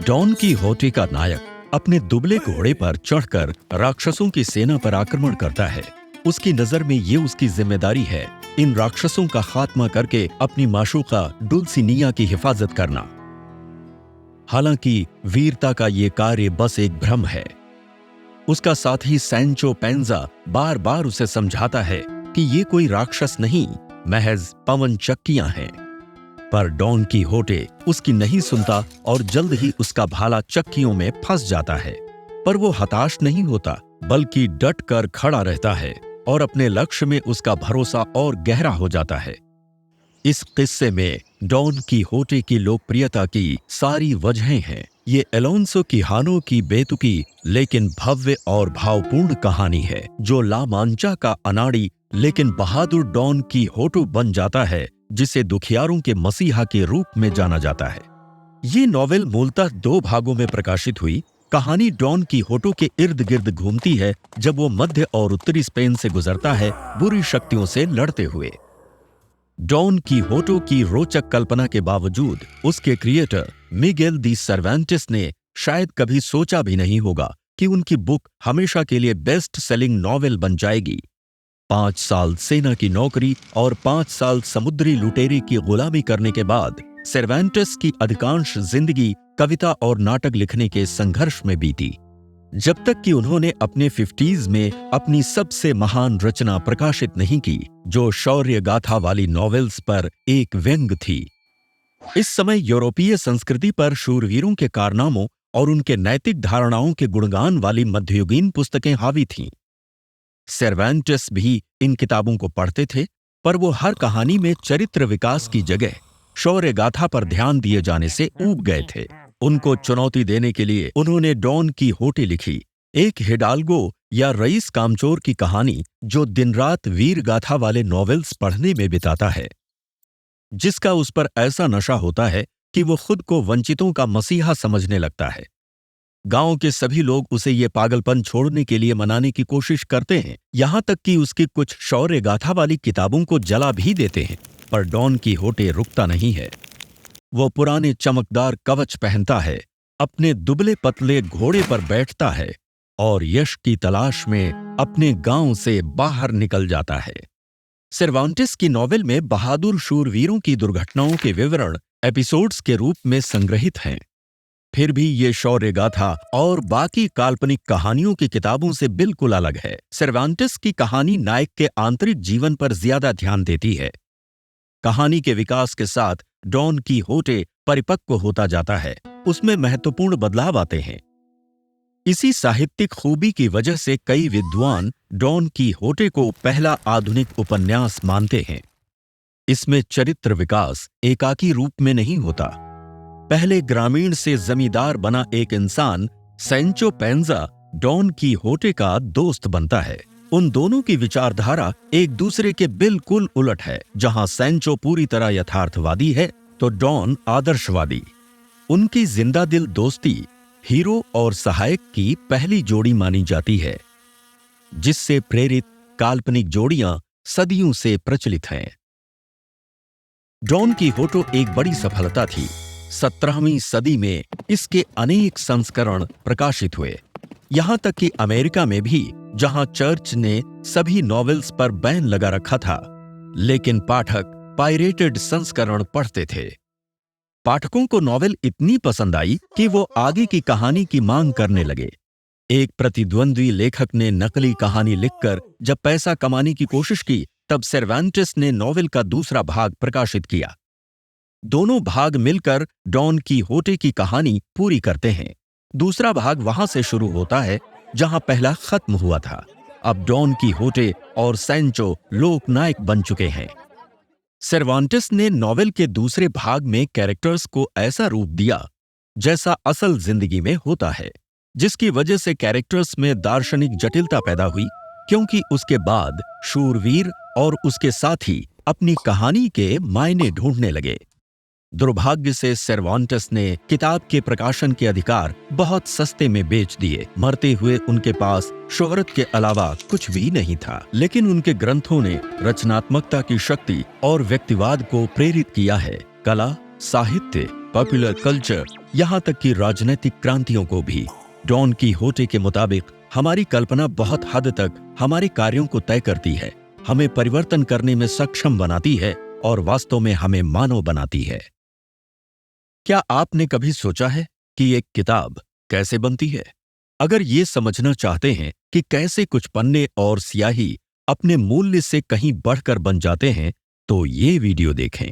Don कीहोटे का नायक अपने दुबले घोड़े पर चढ़कर राक्षसों की सेना पर आक्रमण करता है। उसकी नजर में ये उसकी जिम्मेदारी है इन राक्षसों का खात्मा करके अपनी माशूका डुल्सिनिया की हिफाजत करना। हालांकि वीरता का ये कार्य बस एक भ्रम है। उसका साथी सैंचो पेंजा बार बार उसे समझाता है कि ये कोई राक्षस नहीं, महज पवन चक्कियां हैं। पर डॉन कीहोटे उसकी नहीं सुनता और जल्द ही उसका भाला चक्कियों में फंस जाता है। पर वो हताश नहीं होता, बल्कि डट कर खड़ा रहता है और अपने लक्ष्य में उसका भरोसा और गहरा हो जाता है। इस किस्से में डॉन कीहोटे की लोकप्रियता की सारी वजहें हैं। ये एलोंसो किहानो की बेतुकी लेकिन भव्य और भावपूर्ण कहानी है, जो ला मांचा का अनाड़ी लेकिन बहादुर डॉन कीहोटे बन जाता है, जिसे दुखियारों के मसीहा के रूप में जाना जाता है। ये नॉवेल मूलतः 2 भागों में प्रकाशित हुई। कहानी डॉन कीहोटे के इर्द गिर्द घूमती है जब वो मध्य और उत्तरी स्पेन से गुजरता है, बुरी शक्तियों से लड़ते हुए। डॉन कीहोटे की रोचक कल्पना के बावजूद उसके क्रिएटर मिगेल दी सर्वांटिस ने शायद कभी सोचा भी नहीं होगा कि उनकी बुक हमेशा के लिए बेस्ट सेलिंग नॉवेल बन जाएगी। 5 साल सेना की नौकरी और 5 साल समुद्री लुटेरे की गुलामी करने के बाद सर्वांटिस की अधिकांश जिंदगी कविता और नाटक लिखने के संघर्ष में बीती, जब तक कि उन्होंने अपने 50s में अपनी सबसे महान रचना प्रकाशित नहीं की, जो शौर्य गाथा वाली नॉवेल्स पर एक व्यंग थी। इस समय यूरोपीय संस्कृति पर शूरवीरों के कारनामों और उनके नैतिक धारणाओं के गुणगान वाली मध्ययुगीन पुस्तकें हावी थीं। सर्वांटिस भी इन किताबों को पढ़ते थे, पर वो हर कहानी में चरित्र विकास की जगह शौर्य गाथा पर ध्यान दिए जाने से ऊब गए थे। उनको चुनौती देने के लिए उन्होंने डॉन कीहोटे लिखी, एक हिडाल्गो या रईस कामचोर की कहानी जो दिन रात वीर गाथा वाले नॉवेल्स पढ़ने में बिताता है, जिसका उस पर ऐसा नशा होता है कि वो खुद को वंचितों का मसीहा समझने लगता है। गांव के सभी लोग उसे ये पागलपन छोड़ने के लिए मनाने की कोशिश करते हैं, यहां तक कि उसकी कुछ शौर्य गाथा वाली किताबों को जला भी देते हैं। पर डॉन कीहोटे रुकता नहीं है। वो पुराने चमकदार कवच पहनता है, अपने दुबले पतले घोड़े पर बैठता है और यश की तलाश में अपने गांव से बाहर निकल जाता है। सर्वांटिस की नॉवेल में बहादुर शूरवीरों की दुर्घटनाओं के विवरण एपिसोड्स के रूप में संग्रहित हैं। फिर भी ये शौर्य गाथा और बाकी काल्पनिक कहानियों की किताबों से बिल्कुल अलग है। सर्वांटिस की कहानी नायक के आंतरिक जीवन पर ज्यादा ध्यान देती है। कहानी के विकास के साथ डॉन कीहोटे परिपक्व होता जाता है, उसमें महत्वपूर्ण बदलाव आते हैं। इसी साहित्यिक खूबी की वजह से कई विद्वान डॉन कीहोटे को पहला आधुनिक उपन्यास मानते हैं। इसमें चरित्र विकास एकाकी रूप में नहीं होता। पहले ग्रामीण से जमींदार बना एक इंसान सैंचो पेंजा डॉन कीहोटे का दोस्त बनता है। उन दोनों की विचारधारा एक दूसरे के बिल्कुल उलट है। जहां सैंचो पूरी तरह यथार्थवादी है तो डॉन आदर्शवादी। उनकी जिंदा दिल दोस्ती हीरो और सहायक की पहली जोड़ी मानी जाती है, जिससे प्रेरित काल्पनिक जोड़ियां सदियों से प्रचलित हैं। डॉन कीहोटे एक बड़ी सफलता थी। 17वीं सदी में इसके अनेक संस्करण प्रकाशित हुए, यहां तक कि अमेरिका में भी, जहां चर्च ने सभी नॉवेल्स पर बैन लगा रखा था, लेकिन पाठक पायरेटेड संस्करण पढ़ते थे। पाठकों को नॉवेल इतनी पसंद आई कि वो आगे की कहानी की मांग करने लगे। एक प्रतिद्वंद्वी लेखक ने नकली कहानी लिखकर जब पैसा कमाने की कोशिश की, तब सर्वांटिस ने नॉवेल का दूसरा भाग प्रकाशित किया। दोनों भाग मिलकर डॉन कीहोटे की कहानी पूरी करते हैं। दूसरा भाग वहां से शुरू होता है जहां पहला खत्म हुआ था। अब डॉन कीहोटे और सैंचो लोकनायक बन चुके हैं। सर्वांटिस ने नॉवेल के दूसरे भाग में कैरेक्टर्स को ऐसा रूप दिया जैसा असल जिंदगी में होता है, जिसकी वजह से कैरेक्टर्स में दार्शनिक जटिलता पैदा हुई, क्योंकि उसके बाद शूरवीर और उसके साथी अपनी कहानी के मायने ढूंढने लगे। दुर्भाग्य से सर्वांटिस ने किताब के प्रकाशन के अधिकार बहुत सस्ते में बेच दिए। मरते हुए उनके पास शोहरत के अलावा कुछ भी नहीं था, लेकिन उनके ग्रंथों ने रचनात्मकता की शक्ति और व्यक्तिवाद को प्रेरित किया है। कला, साहित्य पॉपुलर कल्चर, यहाँ तक कि राजनीतिक क्रांतियों को भी। डॉन कीहोटे के मुताबिक हमारी कल्पना बहुत हद तक हमारे कार्यों को तय करती है, हमें परिवर्तन करने में सक्षम बनाती है और वास्तव में हमें मानव बनाती है। क्या आपने कभी सोचा है कि एक किताब कैसे बनती है? अगर ये समझना चाहते हैं कि कैसे कुछ पन्ने और स्याही अपने मूल्य से कहीं बढ़कर बन जाते हैं, तो ये वीडियो देखें।